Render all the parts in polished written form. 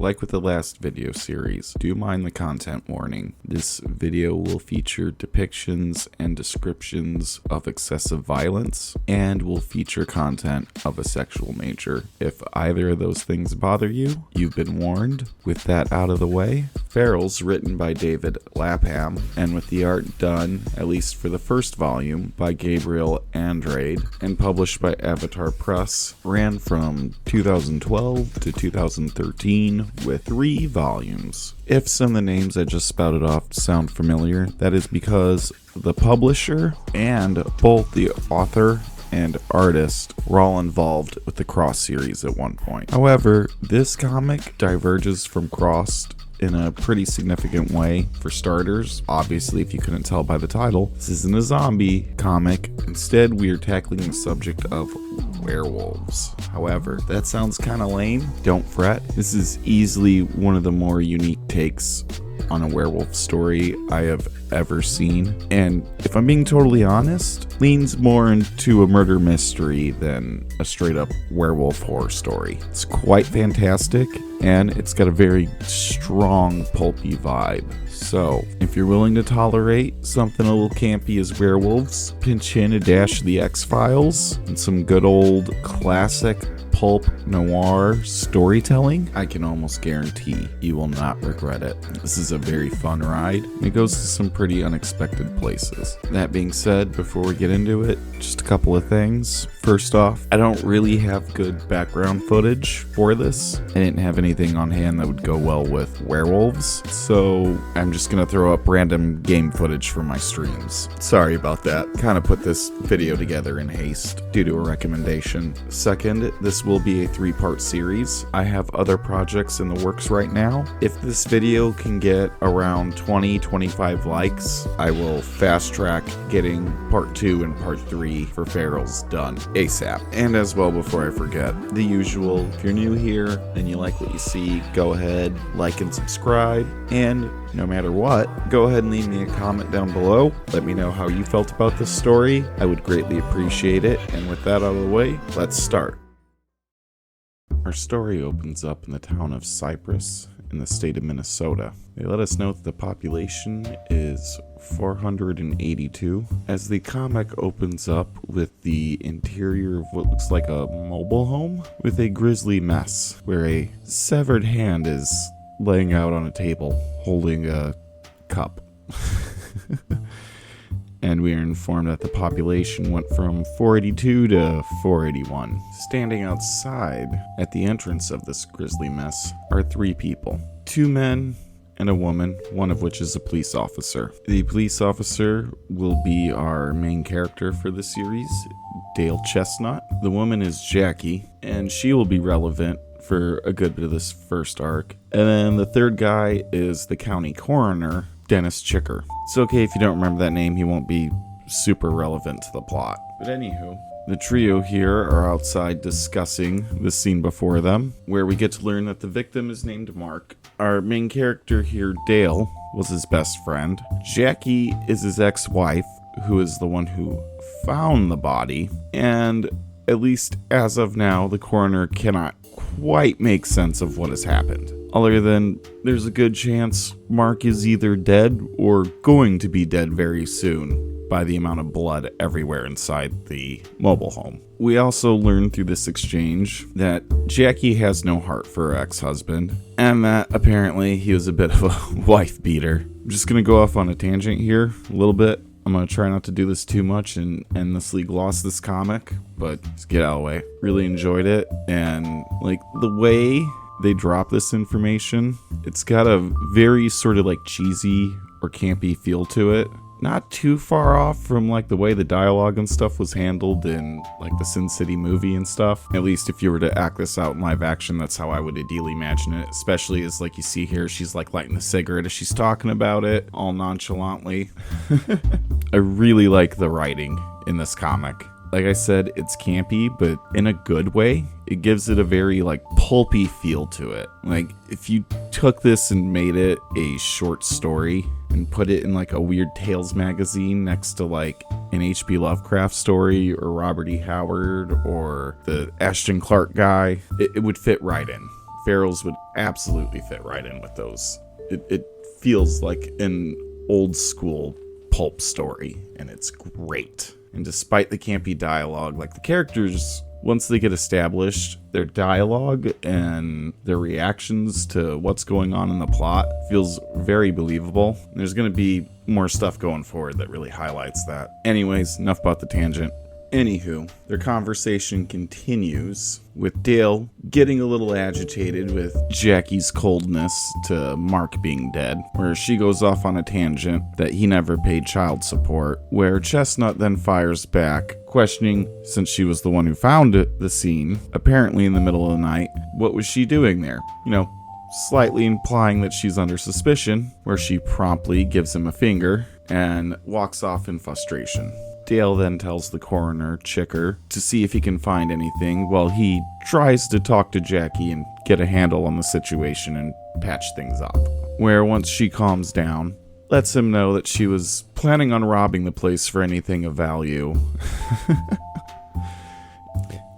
Like with the last video series, do mind the content warning. This video will feature depictions and descriptions of excessive violence and will feature content of a sexual nature. If either of those things bother you, you've been warned. With that out of the way, Feral's written by David Lapham and with the art done, at least for the first volume, by Gabriel Andrade and published by Avatar Press, ran from 2012 to 2013 with 3 volumes. If some of the names I just spouted off sound familiar, that is because the publisher and both the author and artist were all involved with the Cross series at one point. However, this comic diverges from Cross in a pretty significant way. For starters, obviously, if you couldn't tell by the title, this isn't a zombie comic. Instead, we are tackling the subject of werewolves. However, that sounds kind of lame. Don't fret. This is easily one of the more unique takes on a werewolf story I have ever seen, and if I'm being totally honest, leans more into a murder mystery than a straight up werewolf horror story. It's quite fantastic, and it's got a very strong pulpy vibe. So, if you're willing to tolerate something a little campy as werewolves, pinch in a dash of the X-Files, and some good old classic pulp noir storytelling, I can almost guarantee you will not regret it. This is a very fun ride. It goes to some pretty unexpected places. That being said, before we get into it, just a couple of things. First off, I don't really have good background footage for this. I didn't have anything on hand that would go well with werewolves, so I'm just gonna throw up random game footage from my streams. Sorry about that. Kind of put this video together in haste due to a recommendation. Second, this will be a 3-part series. I have other projects in the works right now. If this video can get around 20-25 likes, I will fast track getting part 2 and part 3 for Feral's done ASAP. And as well, before I forget, the usual, if you're new here and you like what you see, go ahead, like and subscribe, and no matter what, go ahead and leave me a comment down below. Let me know how you felt about this story. I would greatly appreciate it. And with that out of the way, let's start. Our story opens up in the town of Cypress in the state of Minnesota. They let us know that the population is 482 as the comic opens up with the interior of what looks like a mobile home with a grisly mess where a severed hand is laying out on a table holding a cup. And we are informed that the population went from 482 to 481. Standing outside at the entrance of this grisly mess are 3 people. 2 men and a woman, one of which is a police officer. The police officer will be our main character for the series, Dale Chestnut. The woman is Jackie, and she will be relevant for a good bit of this first arc. And then the third guy is the county coroner, Dennis Chicker. It's okay if you don't remember that name, he won't be super relevant to the plot. But anywho, the trio here are outside discussing the scene before them, where we get to learn that the victim is named Mark. Our main character here, Dale, was his best friend. Jackie is his ex-wife, who is the one who found the body. And at least as of now, the coroner cannot quite make sense of what has happened. Other than there's a good chance Mark is either dead or going to be dead very soon by the amount of blood everywhere inside the mobile home. We also learn through this exchange that Jackie has no heart for her ex-husband, and that apparently he was a bit of a wife beater. I'm just gonna go off on a tangent here a little bit. I'm gonna try not to do this too much and endlessly gloss this comic, but just get out of the way. Really enjoyed it, and like the way they drop this information, it's got a very sort of like cheesy or campy feel to it. Not too far off from like the way the dialogue and stuff was handled in like the Sin City movie and stuff. At least if you were to act this out in live action, that's how I would ideally imagine it. Especially as like you see here, she's like lighting the cigarette as she's talking about it all nonchalantly. I really like the writing in this comic. Like I said, it's campy, but in a good way. It gives it a very like pulpy feel to it. Like if you took this and made it a short story and put it in like a Weird Tales magazine next to like an H.P. Lovecraft story or Robert E. Howard or the Ashton Clark guy, it would fit right in. Farrell's would absolutely fit right in with those. It feels like an old school pulp story, and it's great. And despite the campy dialogue, like the characters, once they get established, their dialogue and their reactions to what's going on in the plot feels very believable. There's going to be more stuff going forward that really highlights that. Anyways, enough about the tangent. Anywho, their conversation continues with Dale getting a little agitated with Jackie's coldness to Mark being dead, where she goes off on a tangent that he never paid child support, where Chestnut then fires back, questioning, since she was the one who found the scene, apparently in the middle of the night, what was she doing there? Slightly implying that she's under suspicion, where she promptly gives him a finger and walks off in frustration. Dale then tells the coroner, Chicker, to see if he can find anything while he tries to talk to Jackie and get a handle on the situation and patch things up. Where once she calms down, lets him know that she was planning on robbing the place for anything of value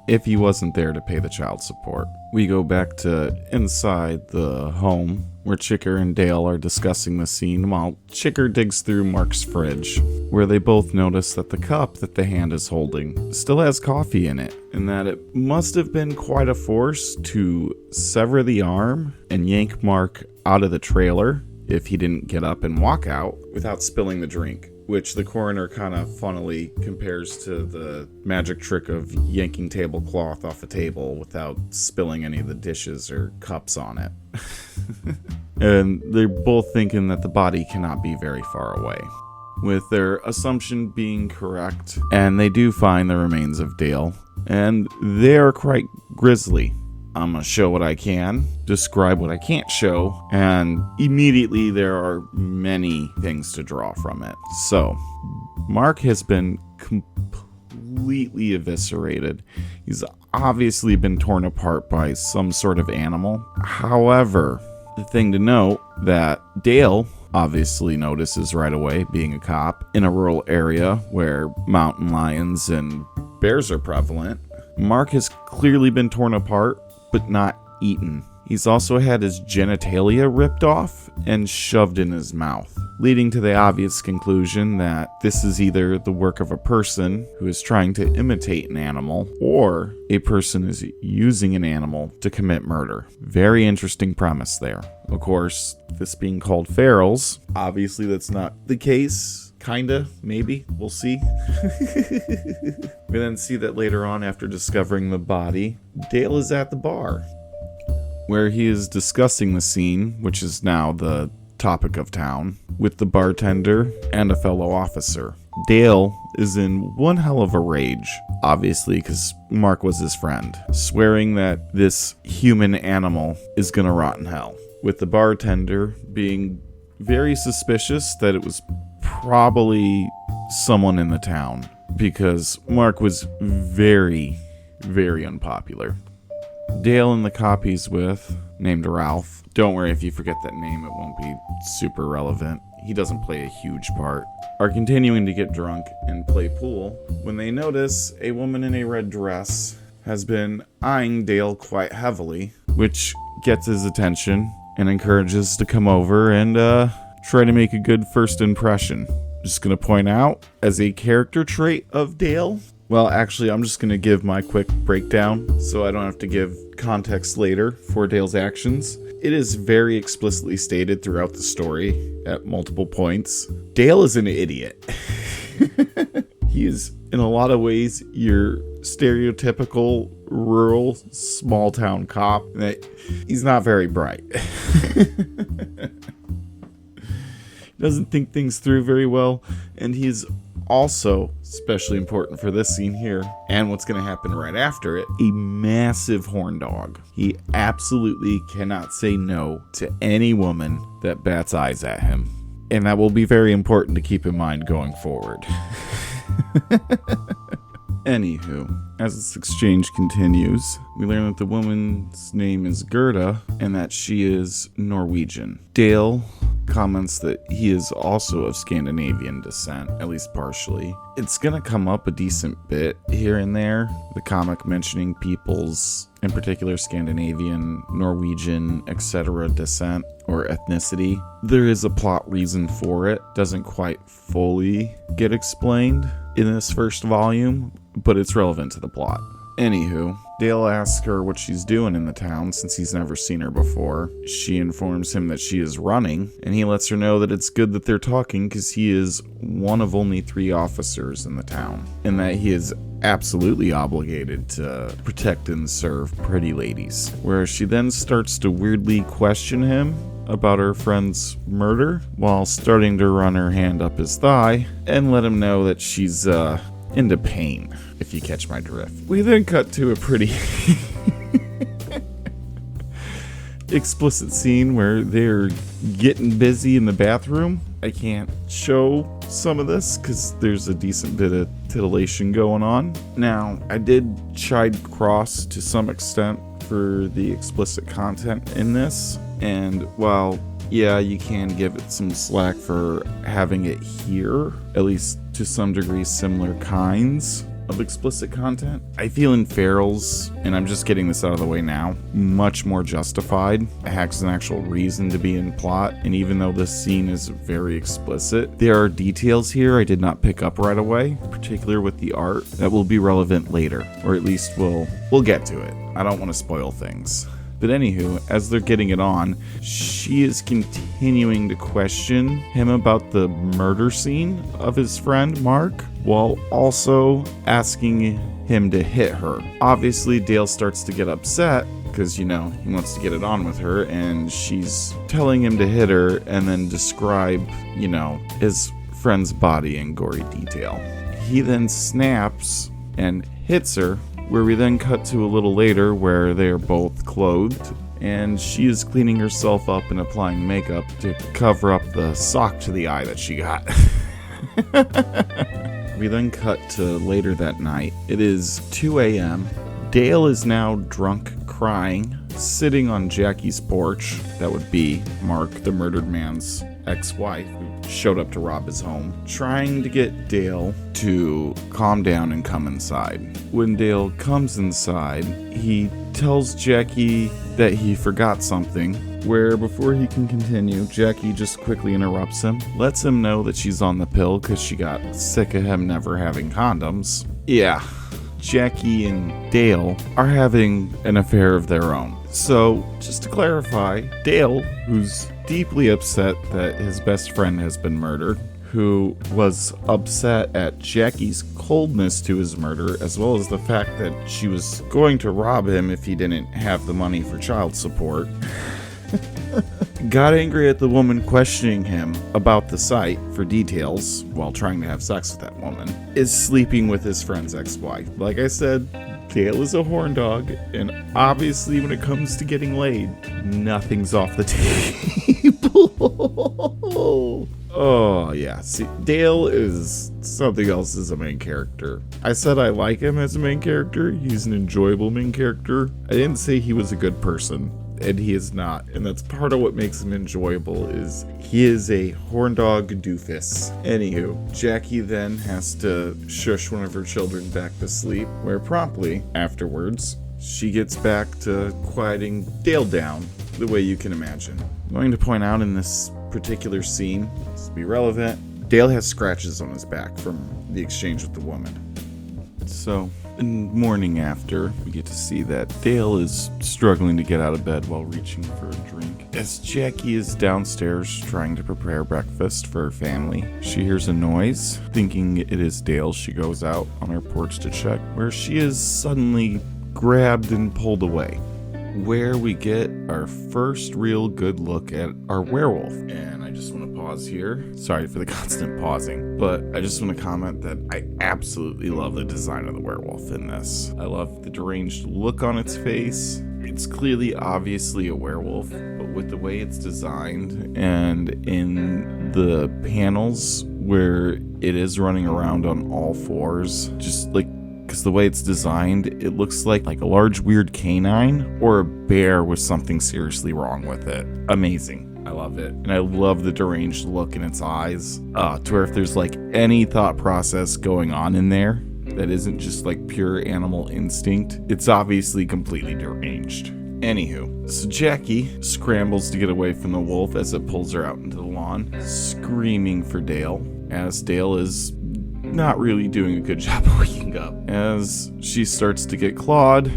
if he wasn't there to pay the child support. We go back to inside the home where Chicker and Dale are discussing the scene while Chicker digs through Mark's fridge, where they both notice that the cup that the hand is holding still has coffee in it, and that it must have been quite a force to sever the arm and yank Mark out of the trailer if he didn't get up and walk out without spilling the drink, which the coroner kind of funnily compares to the magic trick of yanking tablecloth off a table without spilling any of the dishes or cups on it. And they're both thinking that the body cannot be very far away, with their assumption being correct, and they do find the remains of Dale, and they're quite grisly. I'm gonna show what I can, describe what I can't show, and immediately there are many things to draw from it. So, Mark has been completely eviscerated. He's obviously been torn apart by some sort of animal. However, the thing to note that Dale obviously notices right away, being a cop in a rural area where mountain lions and bears are prevalent, Mark has clearly been torn apart, but not eaten. He's also had his genitalia ripped off and shoved in his mouth, leading to the obvious conclusion that this is either the work of a person who is trying to imitate an animal, or a person is using an animal to commit murder. Very interesting premise there. Of course, this being called Farrell's, obviously that's not the case. Kinda, maybe, we'll see. We then see that later on, after discovering the body, Dale is at the bar, where he is discussing the scene, which is now the topic of town, with the bartender and a fellow officer. Dale is in one hell of a rage, obviously because Mark was his friend, swearing that this human animal is gonna rot in hell, with the bartender being very suspicious that it was probably someone in the town, because Mark was very, very unpopular. Dale and the cop he's with, named Ralph, don't worry if you forget that name, it won't be super relevant, he doesn't play a huge part, are continuing to get drunk and play pool when they notice a woman in a red dress has been eyeing Dale quite heavily, which gets his attention and encourages to come over and try to make a good first impression. Just gonna point out, as a character trait of Dale, well, actually, I'm just gonna give my quick breakdown so I don't have to give context later for Dale's actions. It is very explicitly stated throughout the story at multiple points. Dale is an idiot. He is, in a lot of ways, your stereotypical rural small town cop. He's not very bright. Doesn't think things through very well, and he's also, especially important for this scene here, and what's going to happen right after it, a massive horn dog. He absolutely cannot say no to any woman that bats eyes at him, and that will be very important to keep in mind going forward. Anywho, as this exchange continues, we learn that the woman's name is Gerda and that she is Norwegian. Dale comments that he is also of Scandinavian descent, at least partially. It's gonna come up a decent bit here and there, the comic mentioning people's, in particular Scandinavian, Norwegian, etc. descent or ethnicity. There is a plot reason for it, doesn't quite fully get explained in this first volume, but it's relevant to the plot. Anywho, Dale asks her what she's doing in the town since he's never seen her before. She informs him that she is running, and he lets her know that it's good that they're talking because he is one of only 3 officers in the town, and that he is absolutely obligated to protect and serve pretty ladies. Where she then starts to weirdly question him about her friend's murder, while starting to run her hand up his thigh and let him know that she's into pain, if you catch my drift. We then cut to a pretty explicit scene where they're getting busy in the bathroom. I can't show some of this because there's a decent bit of titillation going on. Now, I did chide cross to some extent for the explicit content in this, and while yeah, you can give it some slack for having it here, at least to some degree similar kinds of explicit content, I feel in Farrell's, and I'm just getting this out of the way now, much more justified. It has an actual reason to be in plot, and even though this scene is very explicit, there are details here I did not pick up right away, particularly with the art, that will be relevant later, or at least we'll get to it. I don't want to spoil things. But anywho, as they're getting it on, she is continuing to question him about the murder scene of his friend Mark, while also asking him to hit her. Obviously, Dale starts to get upset because, he wants to get it on with her, and she's telling him to hit her and then describe, his friend's body in gory detail. He then snaps and hits her, where we then cut to a little later where they are both clothed, and she is cleaning herself up and applying makeup to cover up the sock to the eye that she got. We then cut to later that night. It is 2 a.m. Dale is now drunk, crying, sitting on Jackie's porch. That would be Mark, the murdered man's ex-wife, who showed up to rob his home, trying to get Dale to calm down and come inside. When Dale comes inside, he tells Jackie that he forgot something, where before he can continue, Jackie just quickly interrupts him, lets him know that she's on the pill because she got sick of him never having condoms. Yeah, Jackie and Dale are having an affair of their own. So, just to clarify, Dale, who's deeply upset that his best friend has been murdered, who was upset at Jackie's coldness to his murder, as well as the fact that she was going to rob him if he didn't have the money for child support, got angry at the woman questioning him about the site for details while trying to have sex with that woman, is sleeping with his friend's ex-wife. Like I said, Dale is a horn dog, and obviously when it comes to getting laid, nothing's off the table. Oh yeah, see, Dale is something else as a main character. I said I like him as a main character. He's an enjoyable main character. I didn't say he was a good person, and he is not. And that's part of what makes him enjoyable, is he is a horn dog doofus. Anywho, Jackie then has to shush one of her children back to sleep, where promptly afterwards, she gets back to quieting Dale down the way you can imagine. I'm going to point out in this particular scene, to be relevant, Dale has scratches on his back from the exchange with the woman. So, in the morning after, we get to see that Dale is struggling to get out of bed while reaching for a drink. As Jackie is downstairs trying to prepare breakfast for her family, she hears a noise. Thinking it is Dale, she goes out on her porch to check, where she is suddenly grabbed and pulled away, where we get our first real good look at our werewolf. And I just want to pause here. Sorry for the constant pausing, but I just want to comment that I absolutely love the design of the werewolf in this. I love the deranged look on its face. It's clearly obviously a werewolf, but with the way it's designed and in the panels where it is running around on all fours, just like, because the way it's designed, it looks like a large weird canine or a bear with something seriously wrong with it. Amazing. I love it. And I love the deranged look in its eyes. To where if there's like any thought process going on in there that isn't just like pure animal instinct, it's obviously completely deranged. Anywho, so Jackie scrambles to get away from the wolf as it pulls her out into the lawn, screaming for Dale, as Dale is not really doing a good job of waking up, as she starts to get clawed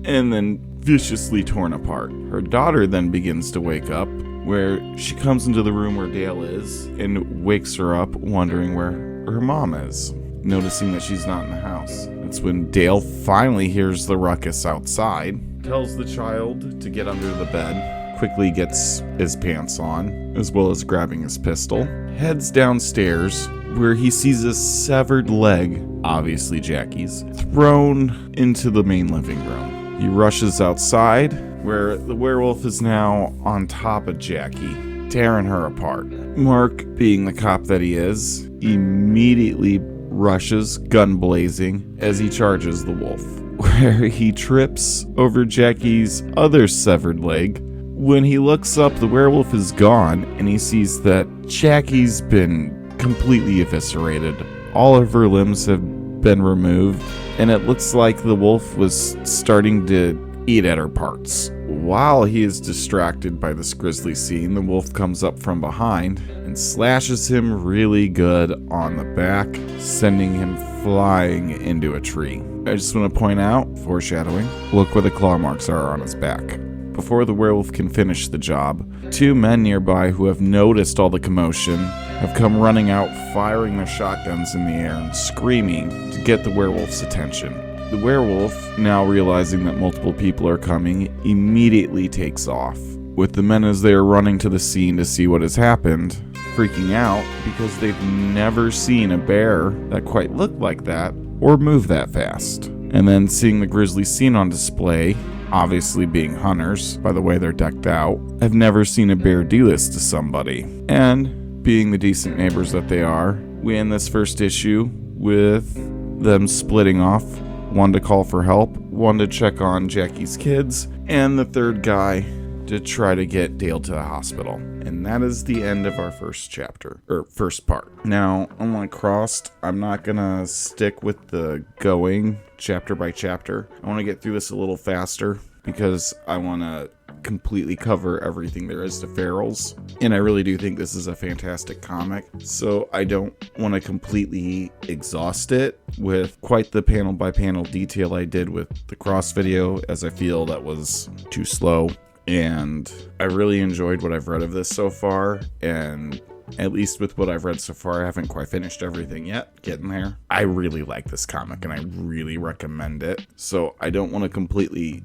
and then viciously torn apart. Her daughter then begins to wake up, where she comes into the room where Dale is and wakes her up, wondering where her mom is, noticing that she's not in the house. That's when Dale finally hears the ruckus outside, tells the child to get under the bed, quickly gets his pants on, as well as grabbing his pistol, heads downstairs, where he sees a severed leg, obviously Jackie's, thrown into the main living room. He rushes outside, where the werewolf is now on top of Jackie, tearing her apart. Mark, being the cop that he is, immediately rushes, gun blazing, as he charges the wolf, where he trips over Jackie's other severed leg. When he looks up, the werewolf is gone, and he sees that Jackie's been completely eviscerated. All of her limbs have been removed, and it looks like the wolf was starting to eat at her parts. While he is distracted by this grisly scene, the wolf comes up from behind and slashes him really good on the back, sending him flying into a tree. I just want to point out, foreshadowing, look where the claw marks are on his back. Before the werewolf can finish the job, two men nearby who have noticed all the commotion have come running out, firing their shotguns in the air and screaming to get the werewolf's attention. The werewolf, now realizing that multiple people are coming, immediately takes off, with the men as they are running to the scene to see what has happened, freaking out because they've never seen a bear that quite looked like that or move that fast. And then seeing the grisly scene on display, obviously being hunters by the way they're decked out, have never seen a bear do this to somebody. And being the decent neighbors that they are, we end this first issue with them splitting off. One to call for help, one to check on Jackie's kids, and the third guy to try to get Dale to the hospital. And that is the end of our first chapter, or first part. Now, unlike Crossed, I'm not gonna stick with the going chapter by chapter. I want to get through this a little faster because I want to completely cover everything there is to Ferals, and I really do think this is a fantastic comic, so I don't want to completely exhaust it with quite the panel by panel detail I did with the Cross video, as I feel that was too slow. And I really enjoyed what I've read of this so far, and at least with what I've read so far, I haven't quite finished everything yet, getting there. I really like this comic and I really recommend it. So I don't want to completely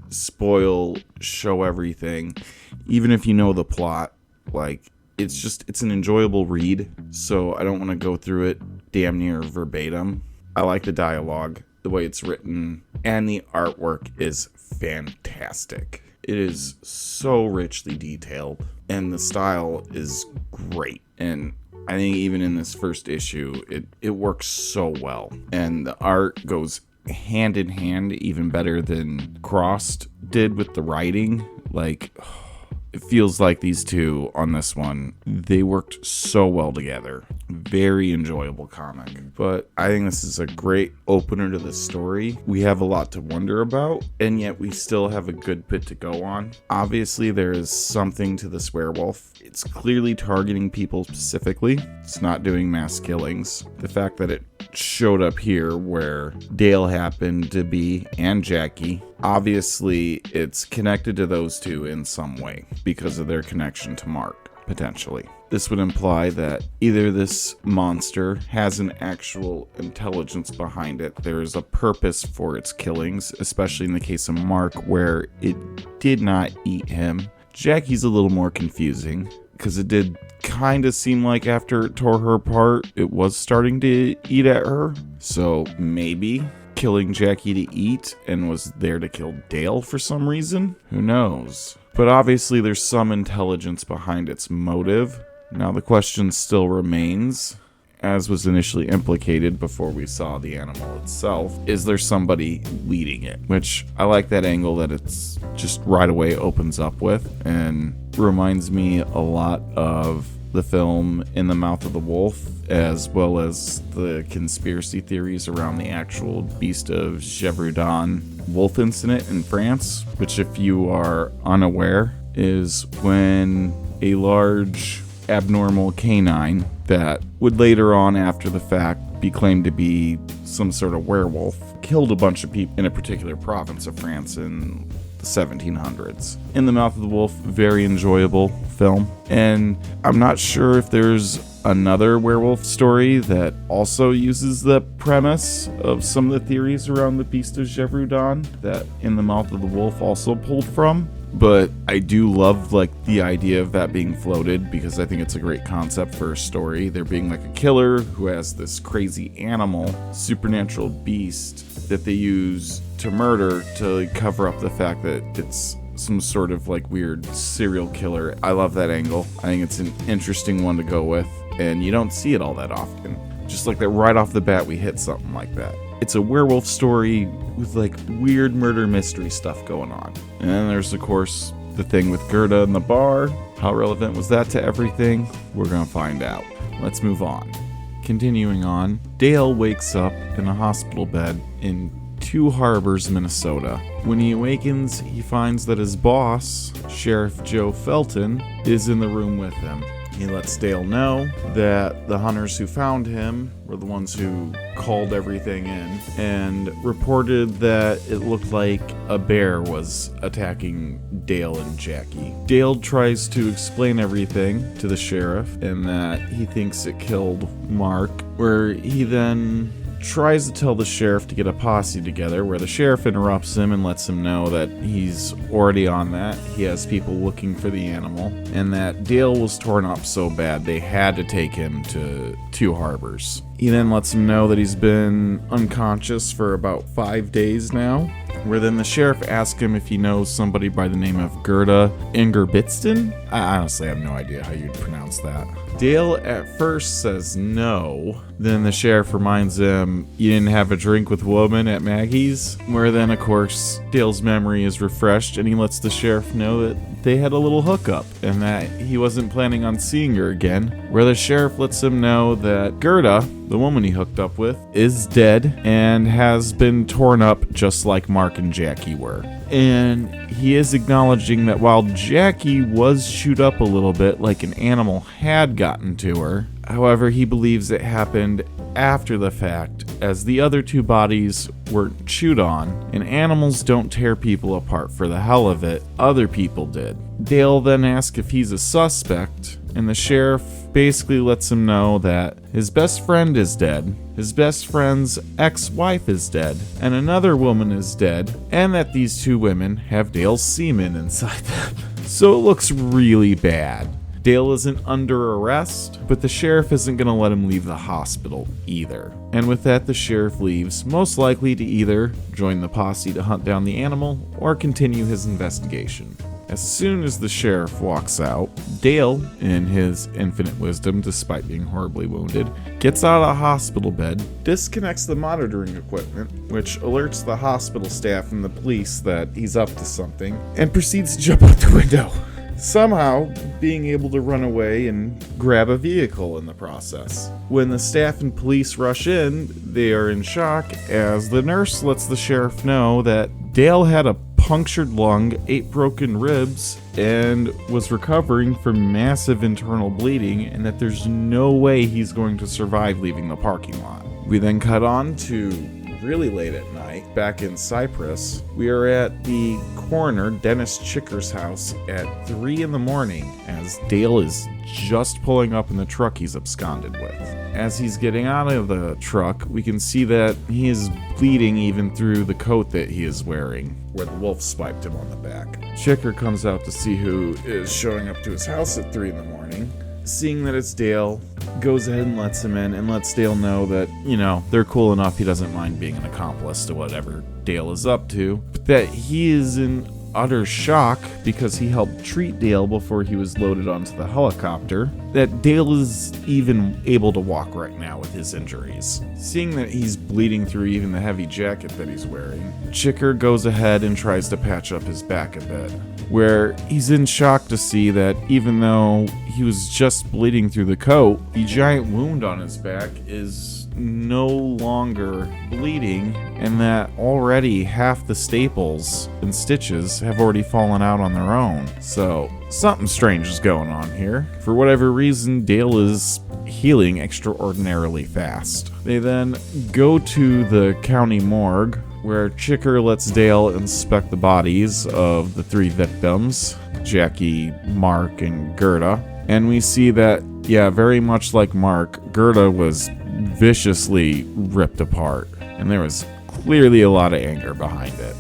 show everything. Even if you know the plot, like, it's an enjoyable read. So I don't want to go through it damn near verbatim. I like the dialogue, the way it's written, and the artwork is fantastic. It is so richly detailed, and the style is great. And I think even in this first issue, it works so well. And the art goes hand in hand even better than Crossed did with the writing. Like, it feels like these two on this one, they worked so well together. Very enjoyable comic. But I think this is a great opener to the story. We have a lot to wonder about, and yet we still have a good bit to go on. Obviously, there is something to this werewolf. It's clearly targeting people specifically. It's not doing mass killings. The fact that it showed up here where Dale happened to be, and Jackie, obviously it's connected to those two in some way because of their connection to Mark, potentially. This would imply that either this monster has an actual intelligence behind it, there is a purpose for its killings, especially in the case of Mark where it did not eat him. Jackie's a little more confusing because it did kind of seem like after it tore her apart, it was starting to eat at her. So maybe killing Jackie to eat and was there to kill Dale for some reason? Who knows? But obviously there's some intelligence behind its motive. Now the question still remains, as was initially implicated before we saw the animal itself, is there somebody leading it? Which I like that angle that it's just right away opens up with, and reminds me a lot of the film In the Mouth of the Wolf, as well as the conspiracy theories around the actual Beast of Gévaudan wolf incident in France, which, if you are unaware, is when a large abnormal canine that would later on, after the fact, be claimed to be some sort of werewolf, killed a bunch of people in a particular province of France in the 1700s. In the Mouth of the Wolf, very enjoyable film. And I'm not sure if there's another werewolf story that also uses the premise of some of the theories around the Beast of Gévaudan that In the Mouth of the Wolf also pulled from. But I do love the idea of that being floated, because I think it's a great concept for a story. There being a killer who has this crazy animal, supernatural beast that they use to murder to cover up the fact that it's some sort of weird serial killer. I love that angle. I think it's an interesting one to go with, and you don't see it all that often. Just that right off the bat we hit something like that. It's a werewolf story with weird murder mystery stuff going on. And then there's, of course, the thing with Gerda in the bar. How relevant was that to everything? We're gonna find out. Let's move on. Continuing on, Dale wakes up in a hospital bed in Two Harbors, Minnesota. When he awakens, he finds that his boss, Sheriff Joe Felton, is in the room with him. He lets Dale know that the hunters who found him were the ones who called everything in and reported that it looked like a bear was attacking Dale and Jackie. Dale tries to explain everything to the sheriff and that he thinks it killed Mark, where he then tries to tell the sheriff to get a posse together, where the sheriff interrupts him and lets him know that he's already on that. He has people looking for the animal, and that Dale was torn up so bad they had to take him to Two Harbors. He then lets him know that he's been unconscious for about 5 days now, where then the sheriff asks him if he knows somebody by the name of Gerda Ingerbitsson. I honestly have no idea how you'd pronounce that. Dale at first says no. Then the sheriff reminds him, you didn't have a drink with a woman at Maggie's? Where then, of course, Dale's memory is refreshed and he lets the sheriff know that they had a little hookup and that he wasn't planning on seeing her again. Where the sheriff lets him know that Gerda, the woman he hooked up with, is dead and has been torn up just like Mark and Jackie were. And he is acknowledging that while Jackie was chewed up a little bit, like an animal had gotten to her, however, he believes it happened after the fact, as the other two bodies weren't chewed on, and animals don't tear people apart for the hell of it. Other people did. Dale then asks if he's a suspect, and the sheriff basically lets him know that his best friend is dead, his best friend's ex-wife is dead, and another woman is dead, and that these two women have Dale's semen inside them. So it looks really bad. Dale isn't under arrest, but the sheriff isn't going to let him leave the hospital either. And with that, the sheriff leaves, most likely to either join the posse to hunt down the animal or continue his investigation. As soon as the sheriff walks out, Dale, in his infinite wisdom despite being horribly wounded, gets out of the hospital bed, disconnects the monitoring equipment, which alerts the hospital staff and the police that he's up to something, and proceeds to jump out the window, somehow being able to run away and grab a vehicle in the process. When the staff and police rush in, they are in shock as the nurse lets the sheriff know that Dale had a punctured lung, 8 broken ribs, and was recovering from massive internal bleeding, and that there's no way he's going to survive leaving the parking lot. We then cut on to really late at night, back in Cyprus. We are at the coroner, Dennis Chicker's house at 3 in the morning, as Dale is just pulling up in the truck he's absconded with. As he's getting out of the truck, we can see that he is bleeding even through the coat that he is wearing, where the wolf spiked him on the back. Chicker comes out to see who is showing up to his house at 3 in the morning. Seeing that it's Dale, goes ahead and lets him in and lets Dale know that, they're cool enough he doesn't mind being an accomplice to whatever Dale is up to, but that he is in utter shock, because he helped treat Dale before he was loaded onto the helicopter, that Dale is even able to walk right now with his injuries. Seeing that he's bleeding through even the heavy jacket that he's wearing, Chicker goes ahead and tries to patch up his back a bit, where he's in shock to see that even though he was just bleeding through the coat, the giant wound on his back is no longer bleeding, and that already half the staples and stitches have already fallen out on their own. So something strange is going on here. For whatever reason, Dale is healing extraordinarily fast. They then go to the county morgue, where Chicker lets Dale inspect the bodies of the 3 victims, Jackie, Mark, and Gerda. And we see that, yeah, very much like Mark, Gerda was viciously ripped apart, and there was clearly a lot of anger behind it.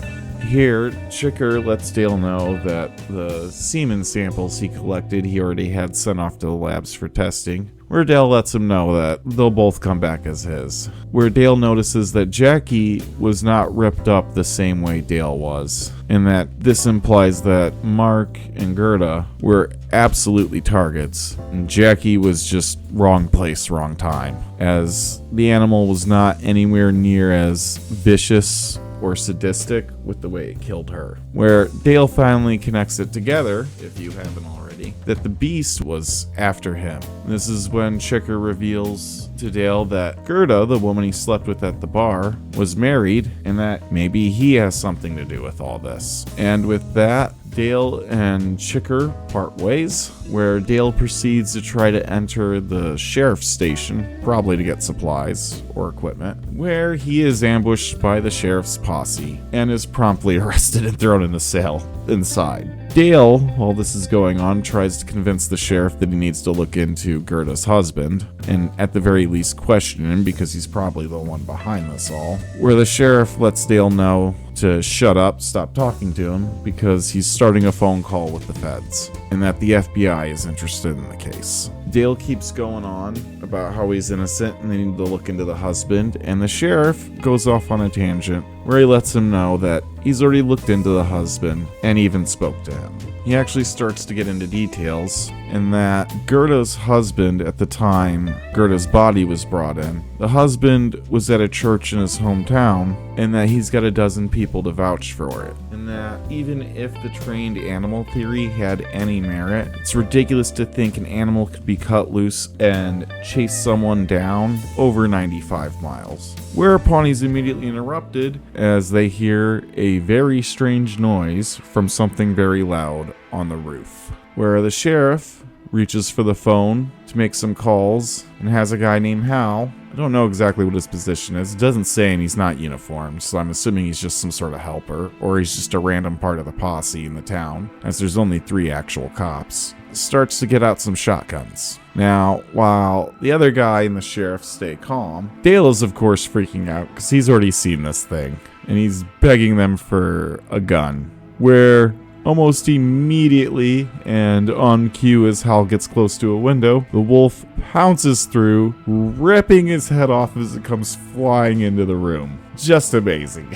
Here, Chicker lets Dale know that the semen samples he collected he already had sent off to the labs for testing, where Dale lets him know that they'll both come back as his. Where Dale notices that Jackie was not ripped up the same way Dale was, and that this implies that Mark and Gerda were absolutely targets, and Jackie was just wrong place, wrong time, as the animal was not anywhere near as vicious or sadistic with the way it killed her. Where Dale finally connects it together, if you haven't already, that the beast was after him. This is when Chicker reveals to Dale that Gerda, the woman he slept with at the bar, was married, and that maybe he has something to do with all this. And with that, Dale and Chicker part ways, where Dale proceeds to try to enter the sheriff's station, probably to get supplies or equipment, where he is ambushed by the sheriff's posse and is promptly arrested and thrown in a cell inside. Dale, while this is going on, tries to convince the sheriff that he needs to look into Gerda's husband, and at the very least question him, because he's probably the one behind this all, where the sheriff lets Dale know to shut up, stop talking to him, because he's starting a phone call with the feds, and that the FBI is interested in the case. Dale keeps going on about how he's innocent and they need to look into the husband, and the sheriff goes off on a tangent where he lets him know that he's already looked into the husband and even spoke to him. He actually starts to get into details, in that Gerda's husband, at the time Gerda's body was brought in, the husband was at a church in his hometown, and that he's got a dozen people to vouch for it. And that even if the trained animal theory had any merit, it's ridiculous to think an animal could be cut loose and chase someone down over 95 miles. Whereupon he's immediately interrupted as they hear a very strange noise from something very loud on the roof, where the sheriff reaches for the phone to make some calls and has a guy named Hal. I don't know exactly what his position is. It doesn't say, and he's not uniformed, so I'm assuming he's just some sort of helper, or he's just a random part of the posse in the town, as there's only 3 actual cops. Starts to get out some shotguns. Now, while the other guy and the sheriff stay calm, Dale is of course freaking out because he's already seen this thing, and he's begging them for a gun, where almost immediately, and on cue as Hal gets close to a window, the wolf pounces through, ripping his head off as it comes flying into the room. Just amazing.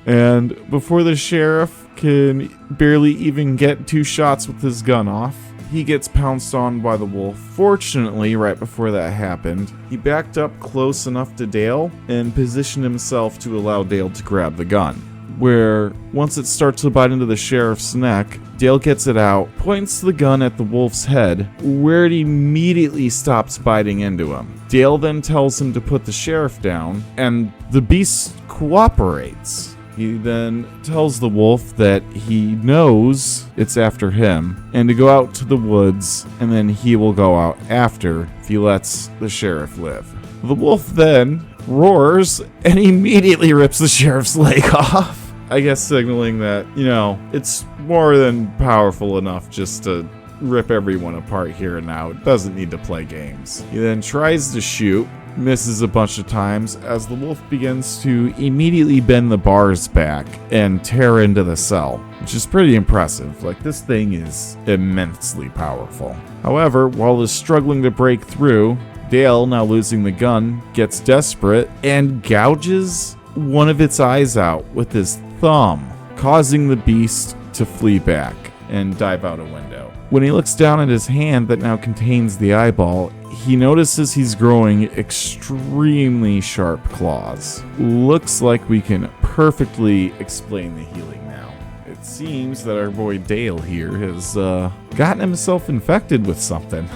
And before the sheriff can barely even get 2 shots with his gun off, he gets pounced on by the wolf. Fortunately, right before that happened, he backed up close enough to Dale and positioned himself to allow Dale to grab the gun, where once it starts to bite into the sheriff's neck, Dale gets it out, points the gun at the wolf's head, where it immediately stops biting into him. Dale then tells him to put the sheriff down, and the beast cooperates. He then tells the wolf that he knows it's after him, and to go out to the woods, and then he will go out after if he lets the sheriff live. The wolf then roars and immediately rips the sheriff's leg off. I guess signaling that, it's more than powerful enough just to rip everyone apart here and now. It doesn't need to play games. He then tries to shoot, misses a bunch of times, as the wolf begins to immediately bend the bars back and tear into the cell, which is pretty impressive. Like, this thing is immensely powerful. However, while it's struggling to break through, Dale, now losing the gun, gets desperate and gouges one of its eyes out with his thumb, causing the beast to flee back and dive out a window. When he looks down at his hand that now contains the eyeball, he notices he's growing extremely sharp claws. Looks like we can perfectly explain the healing now. It seems that our boy Dale here has gotten himself infected with something.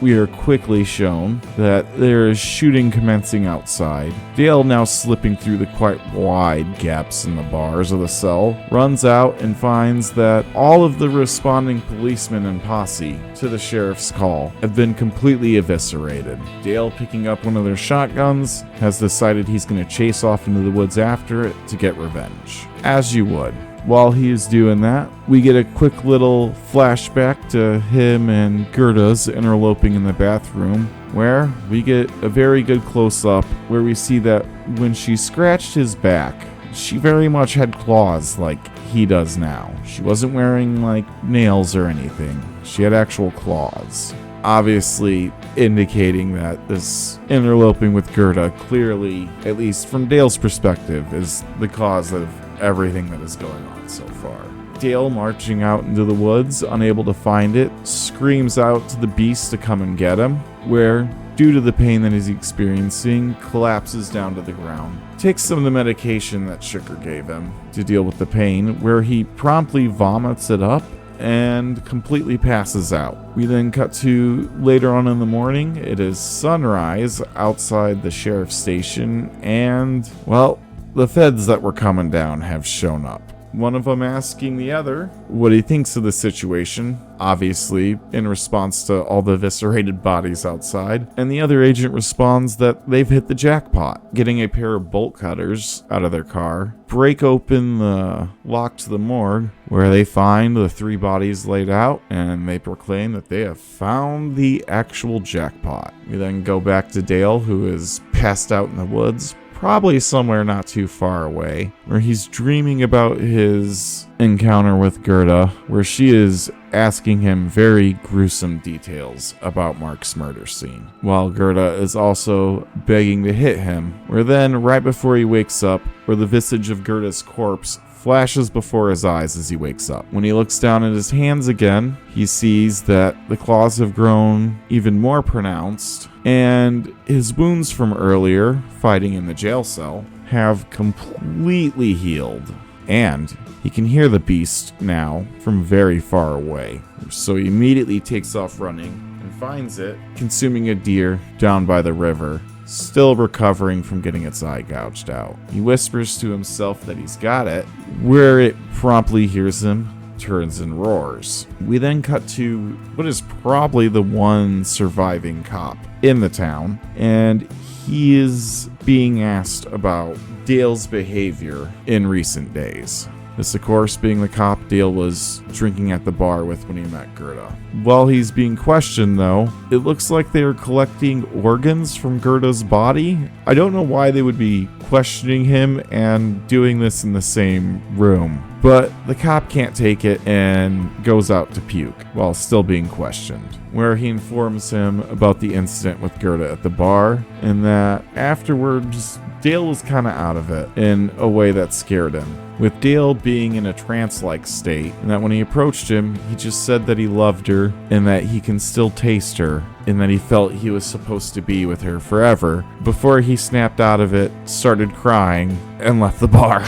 We are quickly shown that there is shooting commencing outside. Dale, now slipping through the quite wide gaps in the bars of the cell, runs out and finds that all of the responding policemen and posse to the sheriff's call have been completely eviscerated. Dale, picking up one of their shotguns, has decided he's going to chase off into the woods after it to get revenge. As you would. While he is doing that, we get a quick little flashback to him and Gerda's interloping in the bathroom, where we get a very good close-up where we see that when she scratched his back, she very much had claws like he does now. She wasn't wearing like nails or anything. She had actual claws. Obviously indicating that this interloping with Gerda clearly, at least from Dale's perspective, is the cause of everything that is going on so far. Dale, marching out into the woods, unable to find it, screams out to the beast to come and get him, where, due to the pain that he's experiencing, collapses down to the ground. Takes some of the medication that Sugar gave him to deal with the pain, where he promptly vomits it up and completely passes out. We then cut to later on in the morning. It is sunrise outside the sheriff's station, and, well, the feds that were coming down have shown up. One of them asking the other what he thinks of the situation, obviously in response to all the eviscerated bodies outside, and the other agent responds that they've hit the jackpot, getting a pair of bolt cutters out of their car, break open the lock to the morgue, where they find the 3 bodies laid out, and they proclaim that they have found the actual jackpot. We then go back to Dale, who is passed out in the woods, probably somewhere not too far away, where he's dreaming about his encounter with Gerda, where she is asking him very gruesome details about Mark's murder scene, while Gerda is also begging to hit him, where then, right before he wakes up, where the visage of Gerda's corpse flashes before his eyes as he wakes up. When he looks down at his hands again, he sees that the claws have grown even more pronounced, and his wounds from earlier, fighting in the jail cell, have completely healed. And he can hear the beast now from very far away. So he immediately takes off running and finds it consuming a deer down by the river, still recovering from getting its eye gouged out. He whispers to himself that he's got it, where it promptly hears him, turns and roars. We then cut to what is probably the one surviving cop in the town, and he is being asked about Dale's behavior in recent days. This, of course, being the cop Dale was drinking at the bar with when he met Gerda. While he's being questioned, though, it looks like they are collecting organs from Gerda's body. I don't know why they would be questioning him and doing this in the same room, but the cop can't take it and goes out to puke while still being questioned, where he informs him about the incident with Gerda at the bar, and that afterwards Dale was kind of out of it in a way that scared him, with Dale being in a trance-like state, and that when he approached him, he just said that he loved her, and that he can still taste her, and that he felt he was supposed to be with her forever, before he snapped out of it, started crying, and left the bar.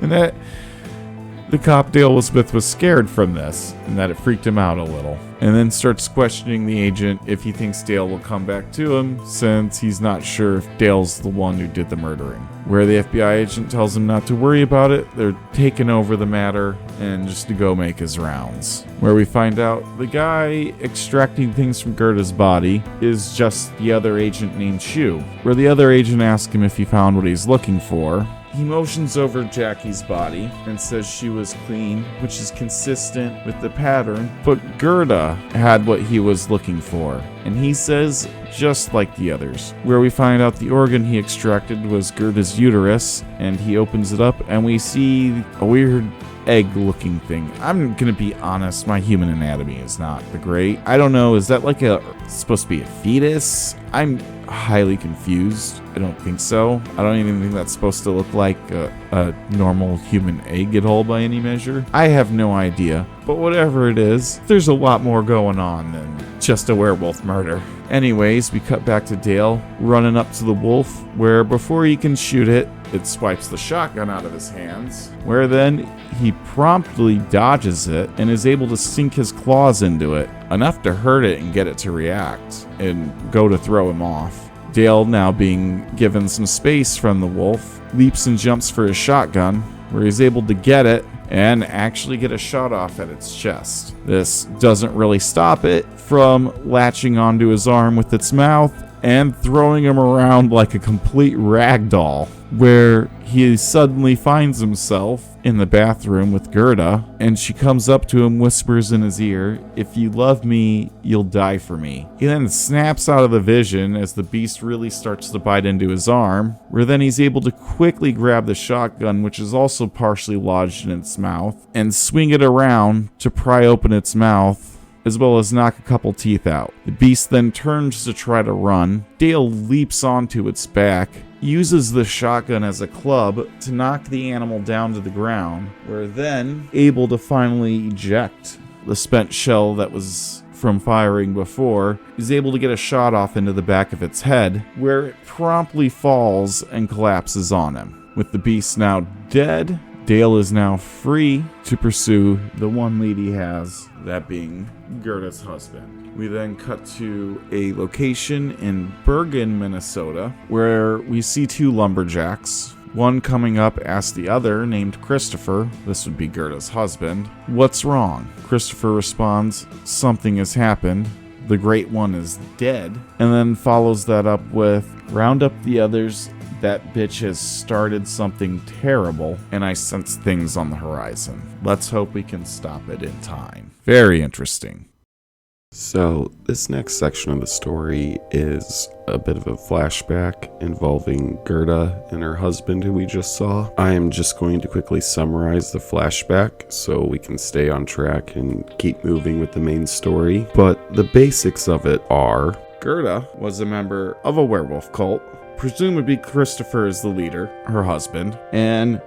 And that the cop Dale was with was scared from this, and that it freaked him out a little, and then starts questioning the agent if he thinks Dale will come back to him, since he's not sure if Dale's the one who did the murdering. Where the FBI agent tells him not to worry about it, they're taking over the matter, and just to go make his rounds. Where we find out the guy extracting things from Gerda's body is just the other agent named Shu, where the other agent asks him if he found what he's looking for. He motions over Jackie's body and says she was clean, which is consistent with the pattern, but Gerda had what he was looking for, and he says just like the others, where we find out the organ he extracted was Gerda's uterus, and he opens it up and we see a weird egg-looking thing. I'm gonna be honest, my human anatomy is not the great. I don't know, is that like supposed to be a fetus? I'm highly confused. I don't think so. I don't even think that's supposed to look like a normal human egg at all by any measure. I have no idea. But whatever it is, there's a lot more going on than just a werewolf murder. Anyways, we cut back to Dale running up to the wolf, where before he can shoot it, it swipes the shotgun out of his hands, where then he promptly dodges it and is able to sink his claws into it, enough to hurt it and get it to react and go to throw him off. Dale, now being given some space from the wolf, leaps and jumps for his shotgun, where he's able to get it and actually get a shot off at its chest. This doesn't really stop it from latching onto his arm with its mouth and throwing him around like a complete rag doll, where he suddenly finds himself in the bathroom with Gerda, and she comes up to him, whispers in his ear, "If you love me, you'll die for me." He then snaps out of the vision as the beast really starts to bite into his arm, where then he's able to quickly grab the shotgun, which is also partially lodged in its mouth, and swing it around to pry open its mouth, as well as knock a couple teeth out. The beast then turns to try to run. Dale leaps onto its back, uses the shotgun as a club to knock the animal down to the ground, where then able to finally eject the spent shell that was from firing before, is able to get a shot off into the back of its head, where it promptly falls and collapses on him. With the beast now dead, Dale is now free to pursue the one lead he has, that being Gerda's husband. We then cut to a location in Bergen, Minnesota, where we see two lumberjacks. One coming up asks the other, named Christopher, this would be Gerda's husband, "What's wrong?" Christopher responds, "Something has happened. The Great One is dead," and then follows that up with, "Round up the others. That bitch has started something terrible, and I sense things on the horizon. Let's hope we can stop it in time." Very interesting. So, this next section of the story is a bit of a flashback involving Gerda and her husband, who we just saw. I am just going to quickly summarize the flashback so we can stay on track and keep moving with the main story. But the basics of it are: Gerda was a member of a werewolf cult. Presumably Christopher is the leader, her husband, and,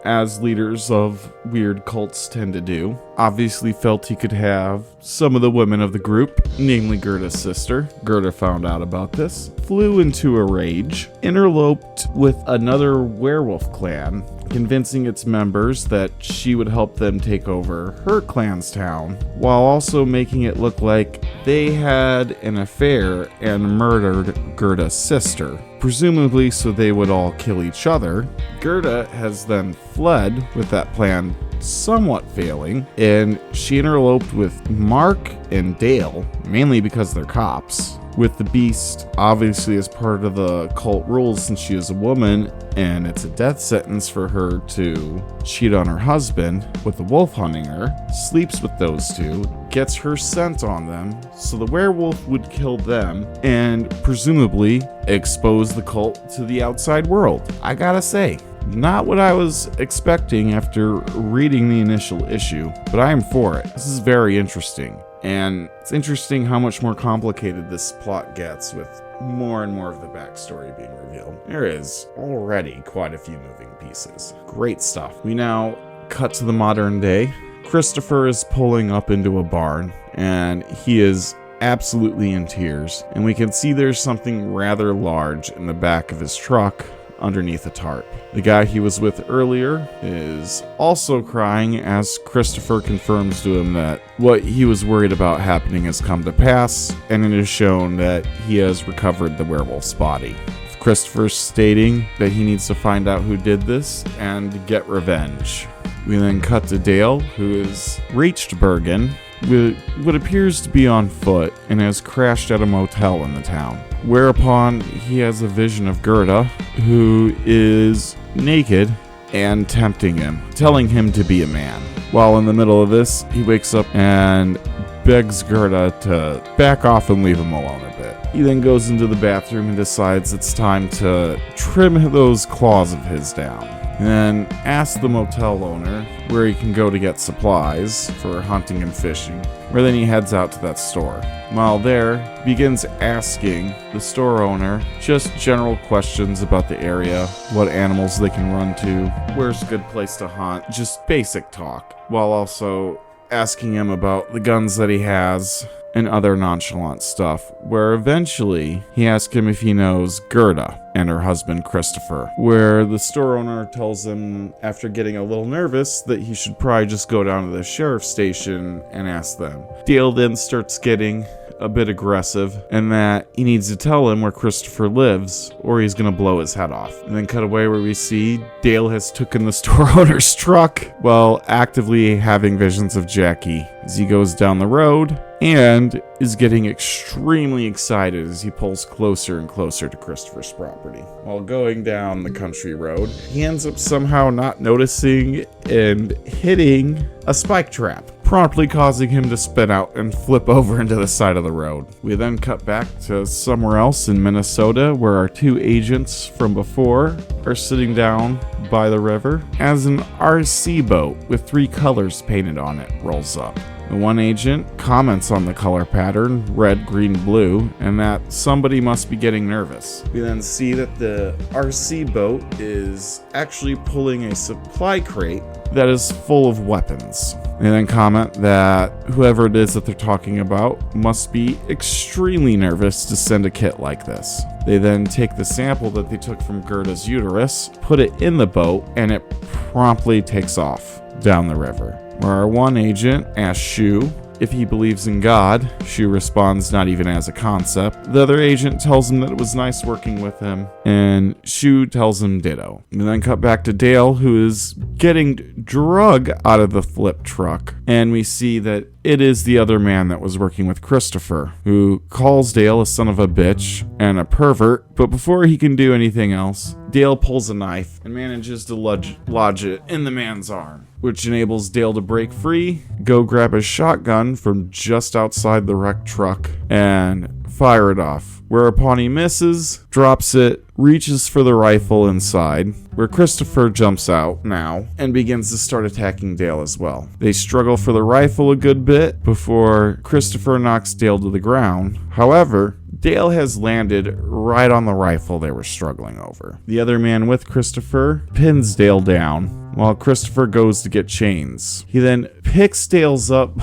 as leaders of weird cults tend to do, obviously felt he could have some of the women of the group, namely Gerda's sister. Gerda found out about this, flew into a rage, interloped with another werewolf clan, convincing its members that she would help them take over her clan's town, while also making it look like they had an affair and murdered Gerda's sister, presumably so they would all kill each other. Gerda has then fled with that plan somewhat failing, and she interloped with Mark and Dale, mainly because they're cops, with the beast obviously as part of the cult rules since she is a woman, and it's a death sentence for her to cheat on her husband, with the wolf hunting her, sleeps with those two, gets her scent on them, so the werewolf would kill them, and presumably expose the cult to the outside world. I gotta say, not what I was expecting after reading the initial issue, but I am for it. This is very interesting. And it's interesting how much more complicated this plot gets with more and more of the backstory being revealed. There is already quite a few moving pieces. Great stuff. We now cut to the modern day. Christopher is pulling up into a barn, and he is absolutely in tears. And we can see there's something rather large in the back of his truck underneath a tarp. The guy he was with earlier is also crying as Christopher confirms to him that what he was worried about happening has come to pass, and it is shown that he has recovered the werewolf's body. Christopher stating that he needs to find out who did this and get revenge. We then cut to Dale, who has reached Bergen with what appears to be on foot and has crashed at a motel in the town. Whereupon he has a vision of Gerda, who is naked and tempting him, telling him to be a man. While in the middle of this, he wakes up and begs Gerda to back off and leave him alone a bit. He then goes into the bathroom and decides it's time to trim those claws of his down. And then asks the motel owner where he can go to get supplies for hunting and fishing, where then he heads out to that store. While there, begins asking the store owner just general questions about the area, what animals they can run to, where's a good place to hunt, just basic talk, while also asking him about the guns that he has and other nonchalant stuff, where eventually he asks him if he knows Gerda and her husband Christopher, where the store owner tells him, after getting a little nervous, that he should probably just go down to the sheriff's station and ask them. Dale then starts getting a bit aggressive, and that he needs to tell him where Christopher lives or he's gonna blow his head off. And then cut away where we see Dale has taken the store owner's truck while actively having visions of Jackie as he goes down the road and is getting extremely excited as he pulls closer and closer to Christopher's property. While going down the country road, he ends up somehow not noticing and hitting a spike trap, promptly causing him to spin out and flip over into the side of the road. We then cut back to somewhere else in Minnesota where our two agents from before are sitting down by the river as an RC boat with 3 colors painted on it rolls up. The one agent comments on the color pattern, red, green, blue, and that somebody must be getting nervous. We then see that the RC boat is actually pulling a supply crate that is full of weapons. They then comment that whoever it is that they're talking about must be extremely nervous to send a kit like this. They then take the sample that they took from Gerda's uterus, put it in the boat, and it promptly takes off down the river. Where our one agent asks Shu if he believes in God. Shu responds not even as a concept. The other agent tells him that it was nice working with him, and Shu tells him ditto. We then cut back to Dale, who is getting drug out of the flip truck, and we see that it is the other man that was working with Christopher, who calls Dale a son of a bitch and a pervert, but before he can do anything else, Dale pulls a knife and manages to lodge it in the man's arm, which enables Dale to break free, go grab his shotgun from just outside the wrecked truck, and fire it off. Whereupon he misses, drops it, reaches for the rifle inside, where Christopher jumps out now and begins to start attacking Dale as well. They struggle for the rifle a good bit before Christopher knocks Dale to the ground. However, Dale has landed right on the rifle they were struggling over. The other man with Christopher pins Dale down while Christopher goes to get chains. He then picks Dale's up.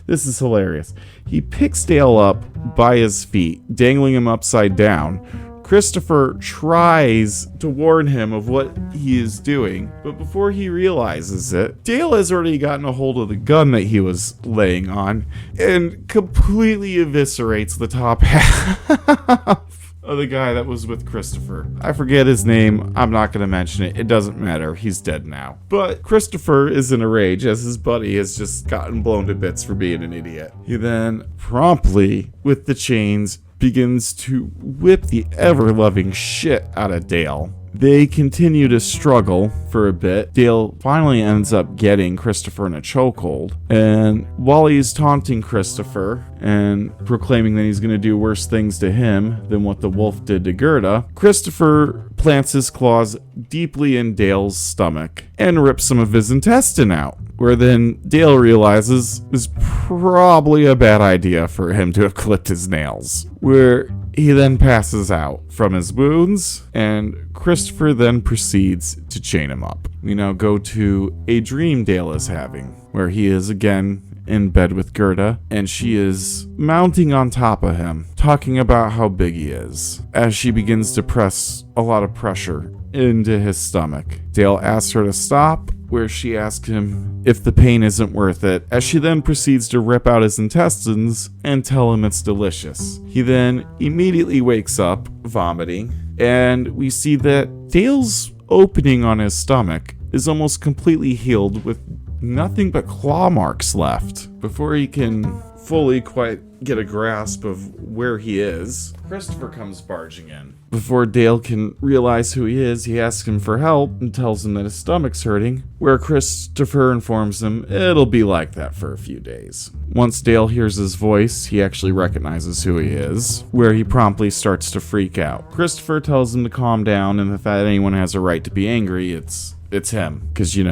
This is hilarious. He picks Dale up by his feet, dangling him upside down. Christopher tries to warn him of what he is doing, but before he realizes it, Dale has already gotten a hold of the gun that he was laying on and completely eviscerates the top half of the guy that was with Christopher. I forget his name. I'm not going to mention it. It doesn't matter. He's dead now. But Christopher is in a rage as his buddy has just gotten blown to bits for being an idiot. He then promptly, with the chains, begins to whip the ever-loving shit out of Dale. They continue to struggle for a bit. Dale finally ends up getting Christopher in a chokehold, and while he's taunting Christopher and proclaiming that he's going to do worse things to him than what the wolf did to Gerda, Christopher plants his claws deeply in Dale's stomach and rips some of his intestine out, where then Dale realizes it's probably a bad idea for him to have clipped his nails, where he then passes out from his wounds, and Christopher then proceeds to chain him up. We now go to a dream Dale is having, where he is again in bed with Gerda, and she is mounting on top of him, talking about how big he is, as she begins to press a lot of pressure into his stomach. Dale asks her to stop, where she asks him if the pain isn't worth it, as she then proceeds to rip out his intestines and tell him it's delicious. He then immediately wakes up, vomiting, and we see that Dale's opening on his stomach is almost completely healed with nothing but claw marks left. Before he can fully quite get a grasp of where he is, Christopher comes barging in, Before Dale can realize who he is, he asks him for help and tells him that his stomach's hurting, where Christopher informs him it'll be like that for a few days. Once Dale hears his voice, he actually recognizes who he is, where he promptly starts to freak out. Christopher tells him to calm down, and if anyone has a right to be angry, it's him, because you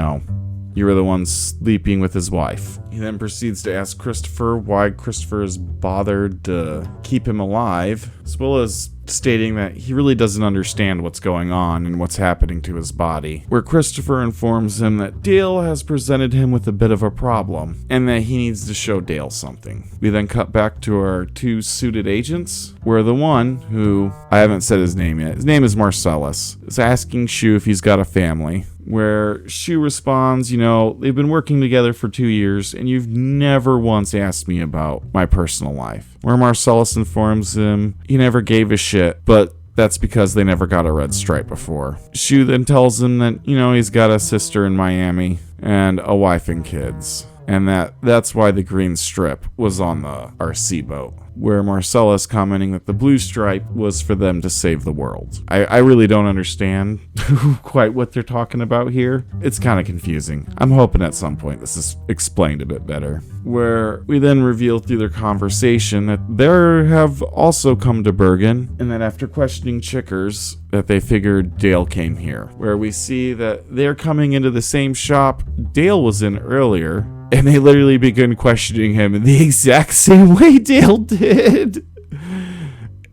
were the one sleeping with his wife. He then proceeds to ask Christopher why Christopher is bothered to keep him alive, as well as stating that he really doesn't understand what's going on and what's happening to his body, where Christopher informs him that Dale has presented him with a bit of a problem and that he needs to show Dale something. We then cut back to our two suited agents, where the one, who I haven't said his name yet, his name is Marcellus, is asking Shu if he's got a family, where Shu responds, they've been working together for 2 years and you've never once asked me about my personal life. Where Marcellus informs him he never gave a shit, but that's because they never got a red stripe before. Shu then tells him that, he's got a sister in Miami and a wife and kids, and that's why the green strip was on the RC boat. Where Marcellus commenting that the blue stripe was for them to save the world. I really don't understand quite what they're talking about here. It's kind of confusing. I'm hoping at some point this is explained a bit better. Where we then reveal through their conversation that they have also come to Bergen, and that after questioning Chickers, that they figured Dale came here. Where we see that they're coming into the same shop Dale was in earlier, and they literally begin questioning him in the exact same way Dale did.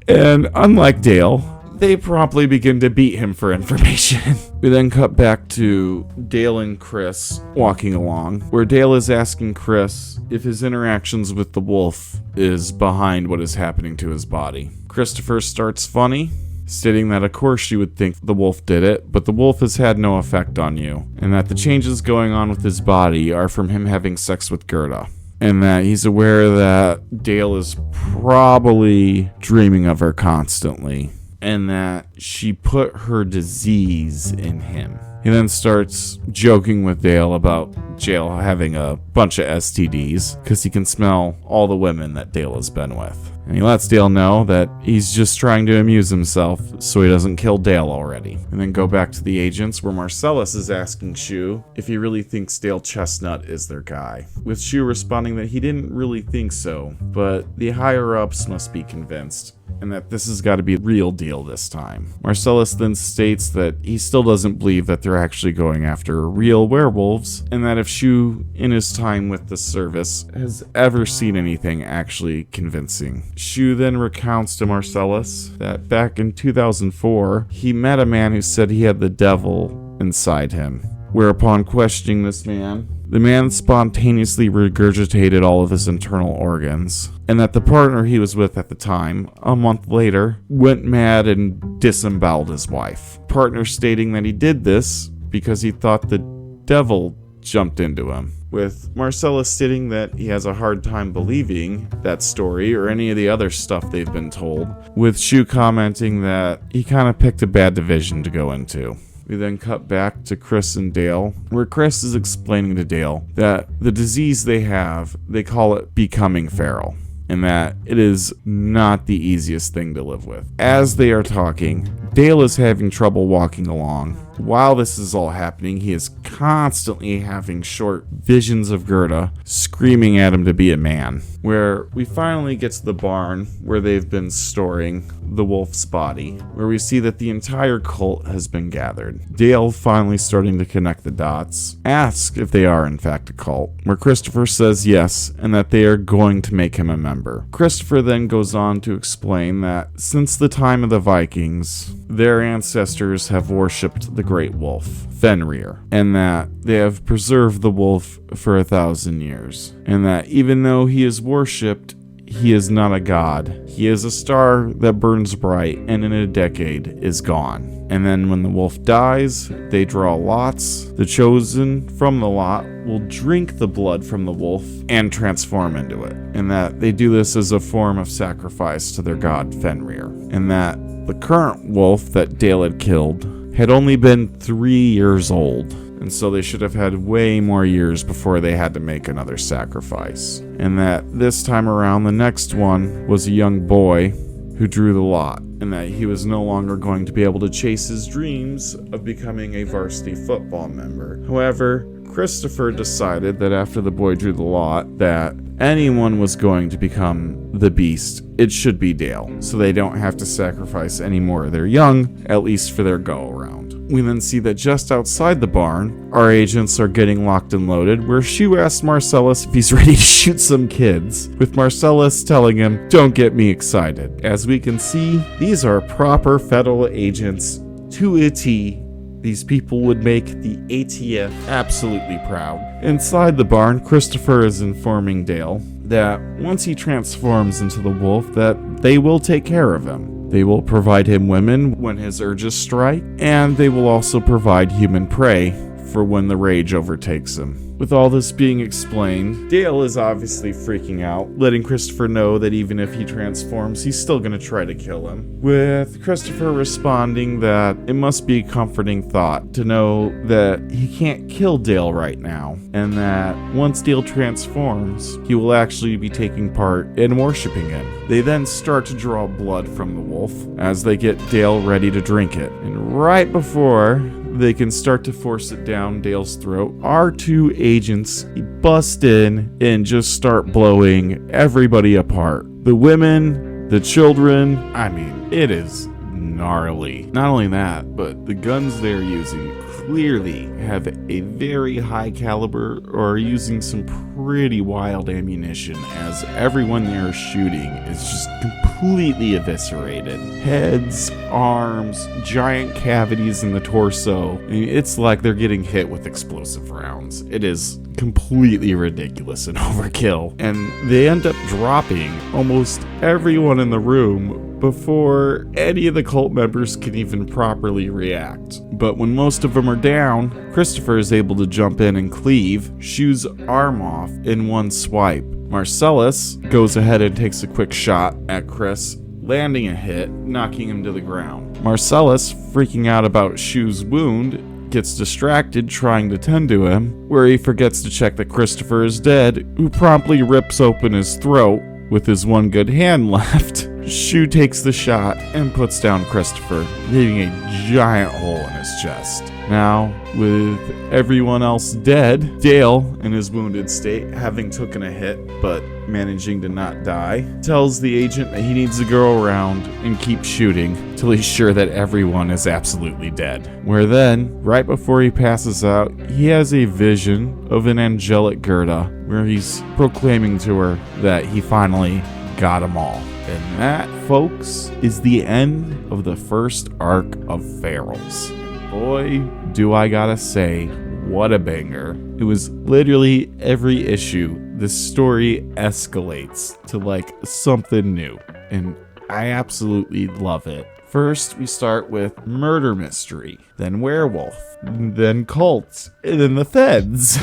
And unlike Dale, they promptly begin to beat him for information. We then cut back to Dale and Chris walking along, where Dale is asking Chris if his interactions with the wolf is behind what is happening to his body. Christopher starts funny, stating that of course you would think the wolf did it, but the wolf has had no effect on you, and that the changes going on with his body are from him having sex with Gerda, and that he's aware that Dale is probably dreaming of her constantly, and that she put her disease in him. He then starts joking with Dale about Dale having a bunch of STDs because he can smell all the women that Dale has been with. And he lets Dale know that he's just trying to amuse himself so he doesn't kill Dale already. And then go back to the agents, where Marcellus is asking Shu if he really thinks Dale Chestnut is their guy, with Shu responding that he didn't really think so, but the higher-ups must be convinced, and that this has got to be real deal this time. Marcellus then states that he still doesn't believe that they're actually going after real werewolves, and that if Shu, in his time with the service, has ever seen anything actually convincing. Shu then recounts to Marcellus that back in 2004, he met a man who said he had the devil inside him, whereupon questioning this man, the man spontaneously regurgitated all of his internal organs, and that the partner he was with at the time, a month later, went mad and disemboweled his wife. Partner stating that he did this because he thought the devil jumped into him, with Marcellus stating that he has a hard time believing that story or any of the other stuff they've been told, with Shu commenting that he kind of picked a bad division to go into. We then cut back to Chris and Dale, where Chris is explaining to Dale that the disease they have, they call it becoming feral, and that it is not the easiest thing to live with. As they are talking, Dale is having trouble walking along. While this is all happening, he is constantly having short visions of Gerda screaming at him to be a man, where we finally get to the barn where they've been storing the wolf's body, where we see that the entire cult has been gathered. Dale, finally starting to connect the dots, asks if they are in fact a cult, where Christopher says yes, and that they are going to make him a member. Christopher then goes on to explain that since the time of the Vikings, their ancestors have worshipped the great wolf, Fenrir, and that they have preserved the wolf for 1,000 years, and that even though he is worshipped, he is not a god. He is a star that burns bright and in a decade is gone. And then when the wolf dies, they draw lots. The chosen from the lot will drink the blood from the wolf and transform into it. And that they do this as a form of sacrifice to their god Fenrir. And that the current wolf that Dale had killed had only been 3 years old, and so they should have had way more years before they had to make another sacrifice. And that this time around, the next one was a young boy who drew the lot, and and that he was no longer going to be able to chase his dreams of becoming a varsity football member. However, Christopher decided that after the boy drew the lot, that anyone was going to become the beast, it should be Dale, so they don't have to sacrifice any more of their young, at least for their go-around. We then see that just outside the barn, our agents are getting locked and loaded, where Shu asks Marcellus if he's ready to shoot some kids, with Marcellus telling him, "Don't get me excited." As we can see, these are proper federal agents to a T. These people would make the ATF absolutely proud. Inside the barn, Christopher is informing Dale that once he transforms into the wolf, that they will take care of him. They will provide him women when his urges strike, and they will also provide human prey for when the rage overtakes him. With all this being explained, Dale is obviously freaking out, letting Christopher know that even if he transforms, he's still going to try to kill him. With Christopher responding that it must be a comforting thought to know that he can't kill Dale right now, and that once Dale transforms, he will actually be taking part in worshiping him. They then start to draw blood from the wolf as they get Dale ready to drink it. And right before they can start to force it down Dale's throat, our two agents bust in and just start blowing everybody apart. The women, the children, I mean, it is gnarly. Not only that, but the guns they're using clearly have a very high caliber or are using some pretty wild ammunition, as everyone they're shooting is just completely eviscerated. Heads, arms, giant cavities in the torso. I mean, it's like they're getting hit with explosive rounds. It is completely ridiculous and overkill. And they end up dropping almost everyone in the room before any of the cult members can even properly react. But when most of them are down, Christopher is able to jump in and cleave Shu's arm off in one swipe. Marcellus goes ahead and takes a quick shot at Chris, landing a hit, knocking him to the ground. Marcellus, freaking out about Shu's wound, gets distracted trying to tend to him, where he forgets to check that Christopher is dead, who promptly rips open his throat with his one good hand left. Shu takes the shot and puts down Christopher, leaving a giant hole in his chest. Now, with everyone else dead, Dale, in his wounded state, having taken a hit but managing to not die, tells the agent that he needs to go around and keep shooting till he's sure that everyone is absolutely dead. Where then, right before he passes out, he has a vision of an angelic Gerda, where he's proclaiming to her that he finally got them all. And that, folks, is the end of the first arc of Ferals. Boy, do I gotta say, what a banger. It was literally every issue, the story escalates to like something new, and I absolutely love it. First, we start with murder mystery, then werewolf, then cults, and then the feds.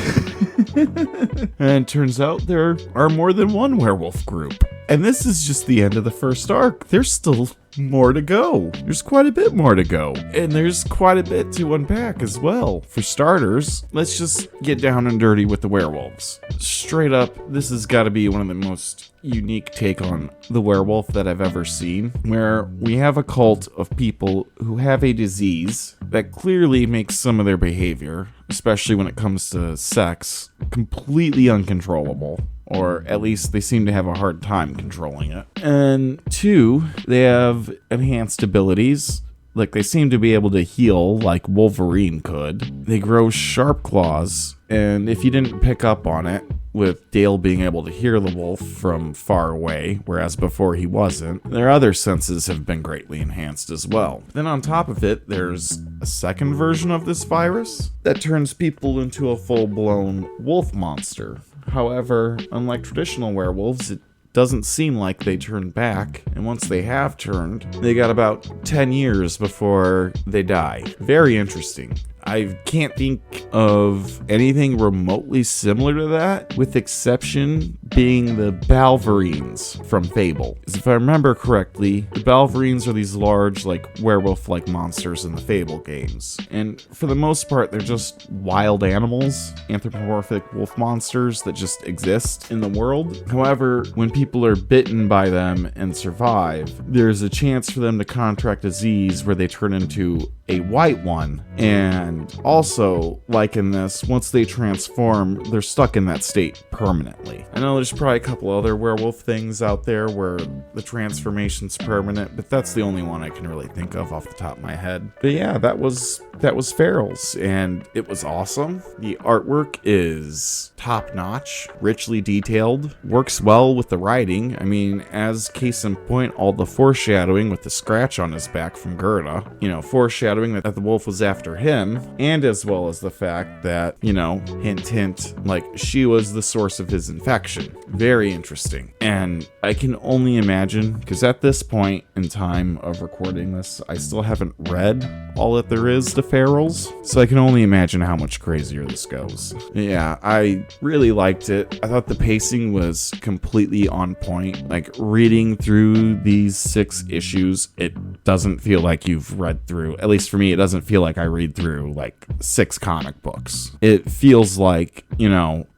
And it turns out there are more than one werewolf group. And this is just the end of the first arc. There's still more to go. There's quite a bit more to go. And there's quite a bit to unpack as well. For starters, let's just get down and dirty with the werewolves. Straight up, this has got to be one of the most unique take on the werewolf that I've ever seen, where we have a cult of people who have a disease that clearly makes some of their behavior, especially when it comes to sex, completely uncontrollable. Or at least they seem to have a hard time controlling it. And two, they have enhanced abilities. Like, they seem to be able to heal like Wolverine could. They grow sharp claws, and if you didn't pick up on it, with Dale being able to hear the wolf from far away, whereas before he wasn't, their other senses have been greatly enhanced as well. Then on top of it, there's a second version of this virus that turns people into a full-blown wolf monster. However, unlike traditional werewolves, it doesn't seem like they turn back, and once they have turned, they got about 10 years before they die. Very interesting. I can't think of anything remotely similar to that, with exception being the Balverines from Fable. Because if I remember correctly, the Balverines are these large, like, werewolf-like monsters in the Fable games. And for the most part, they're just wild animals, anthropomorphic wolf monsters that just exist in the world. However, when people are bitten by them and survive, there's a chance for them to contract a disease where they turn into a white one. And also, like in this, once they transform, they're stuck in that state permanently. I know there's probably a couple other werewolf things out there where the transformation's permanent, but that's the only one I can really think of off the top of my head. But yeah, that was Feral's, and it was awesome. The artwork is top-notch, richly detailed, works well with the writing. I mean, as case in point, all the foreshadowing with the scratch on his back from Gerda, foreshadowing that the wolf was after him, and as well as the fact that, hint, hint, like, she was the source of his infection. Very interesting. And I can only imagine, because at this point in time of recording this, I still haven't read all that there is to Feral's, so I can only imagine how much crazier this goes. Yeah, I really liked it. I thought the pacing was completely on point. Like, reading through these 6 issues, it doesn't feel like you've read through, at least for me, it doesn't feel like I read through like 6 comic books. It feels like, when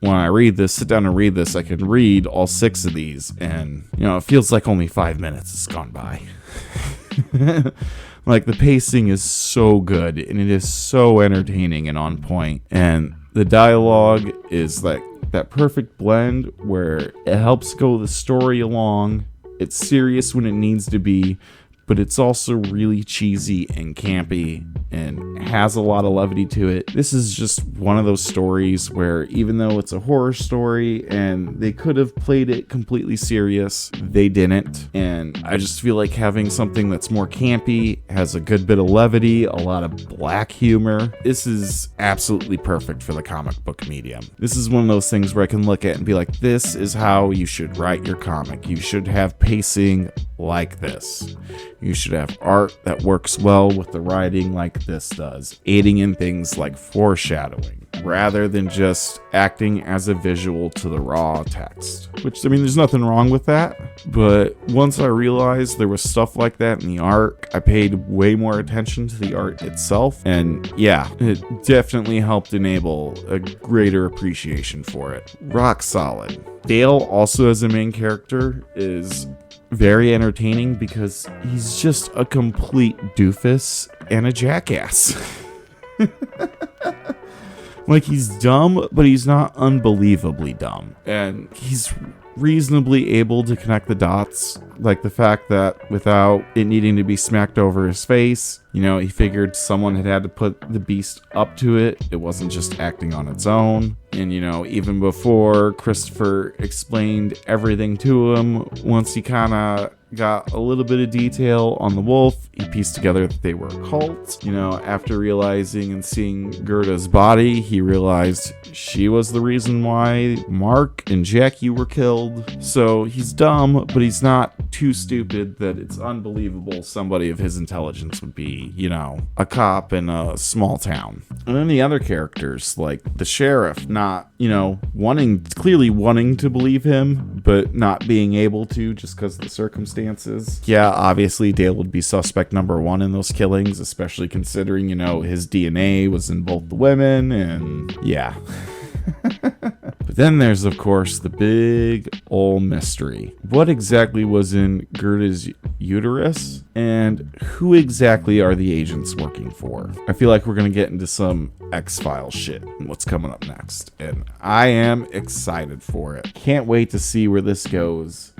I sit down and read this, I can read all 6 of these, and, it feels like only 5 minutes has gone by. Like, the pacing is so good, and it is so entertaining and on point, and the dialogue is like that perfect blend where it helps go the story along, it's serious when it needs to be, but it's also really cheesy and campy and has a lot of levity to it. This is just one of those stories where, even though it's a horror story and they could have played it completely serious, they didn't. And I just feel like having something that's more campy, has a good bit of levity, a lot of black humor, this is absolutely perfect for the comic book medium. This is one of those things where I can look at and be like, this is how you should write your comic. You should have pacing like this. You should have art that works well with the writing like this does, aiding in things like foreshadowing, rather than just acting as a visual to the raw text. Which, I mean, there's nothing wrong with that, but once I realized there was stuff like that in the art, I paid way more attention to the art itself, and yeah, it definitely helped enable a greater appreciation for it. Rock solid. Dale, also as a main character, is very entertaining because he's just a complete doofus and a jackass. Like, he's dumb, but he's not unbelievably dumb. And he's reasonably able to connect the dots, like the fact that without it needing to be smacked over his face, he figured someone had to put the beast up to it. It wasn't just acting on its own. And, even before Christopher explained everything to him, once he kind of got a little bit of detail on the wolf, he pieced together that they were a cult. After realizing and seeing Gerda's body, he realized she was the reason why Mark and Jackie were killed. So he's dumb, but he's not too stupid that it's unbelievable somebody of his intelligence would be, a cop in a small town. And then the other characters, like the sheriff, not, clearly wanting to believe him, but not being able to just because of the circumstances. Yeah, obviously Dale would be suspect number 1 in those killings, especially considering, his DNA was in both the women, and yeah. But then there's, of course, the big ol' mystery. What exactly was in Gerda's uterus? And who exactly are the agents working for? I feel like we're going to get into some X-Files shit and what's coming up next. And I am excited for it. Can't wait to see where this goes.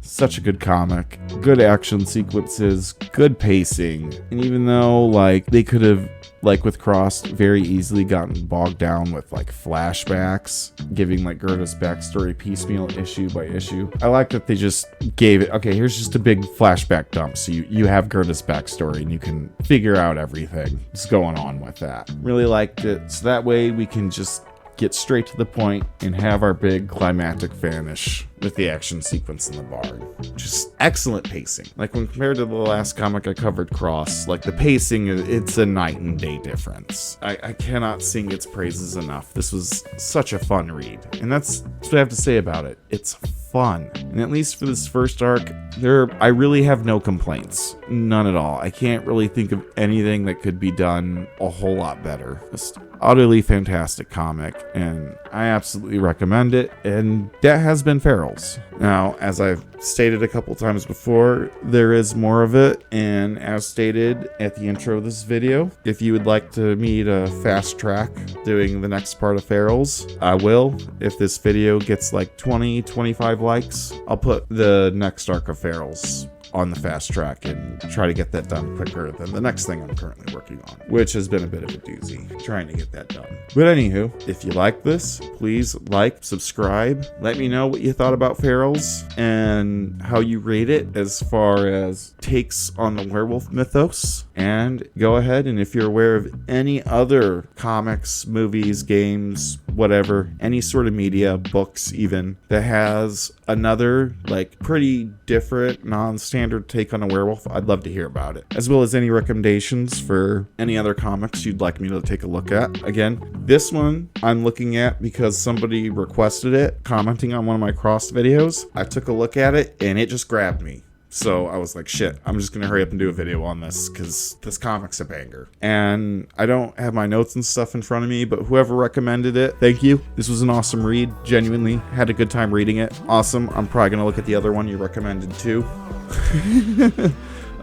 Such a good comic. Good action sequences. Good pacing. And even though, they could have, with Cross, very easily gotten bogged down with flashbacks, giving Gerda's backstory piecemeal issue by issue. I like that they just gave it, okay, here's just a big flashback dump, so you have Gerda's backstory and you can figure out everything that's going on with that. Really liked it, so that way we can just get straight to the point, and have our big climactic vanish with the action sequence in the barn. Just excellent pacing. Like, when compared to the last comic I covered, Cross, like, the pacing, it's a night and day difference. I cannot sing its praises enough. This was such a fun read, and that's what I have to say about it. It's fun, and at least for this first arc, I really have no complaints. None at all. I can't really think of anything that could be done a whole lot better. Just utterly fantastic comic, and I absolutely recommend it, and that has been Ferals. Now, as I've stated a couple times before, there is more of it, and as stated at the intro of this video, if you would like me to fast track doing the next part of Ferals, I will. If this video gets like 20-25 likes, I'll put the next arc of Ferals on the fast track and try to get that done quicker than the next thing I'm currently working on, which has been a bit of a doozy trying to get that done. But anywho, if you like this, please like, subscribe, let me know what you thought about Ferals and how you rate it as far as takes on the werewolf mythos, and go ahead, and if you're aware of any other comics, movies, games, whatever, any sort of media, books even, that has another like pretty different non-standard take on a werewolf, I'd love to hear about it, as well as any recommendations for any other comics you'd like me to take a look at. Again, this one I'm looking at because somebody requested it, commenting on one of my Cross videos. I took a look at it and it just grabbed me. So I was like, shit, I'm just gonna hurry up and do a video on this because this comic's a banger. And I don't have my notes and stuff in front of me, but whoever recommended it, thank you. This was an awesome read. Genuinely had a good time reading it. Awesome. I'm probably gonna look at the other one you recommended too.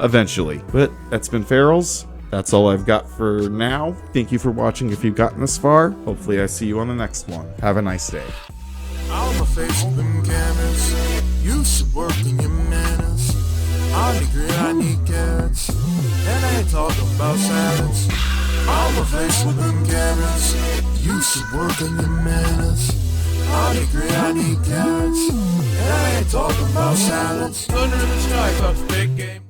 Eventually. But that's been Ferals. That's all I've got for now. Thank you for watching if you've gotten this far. Hopefully I see you on the next one. Have a nice day. I'm a face of them cameras. You should work in your manners. On the grid, I need carrots. And I ain't talking about salads. I'm a face with them cameras. You should work in your manners. On the grid, I need carrots. And I ain't talking about salads. Thunder in the sky, talks big game.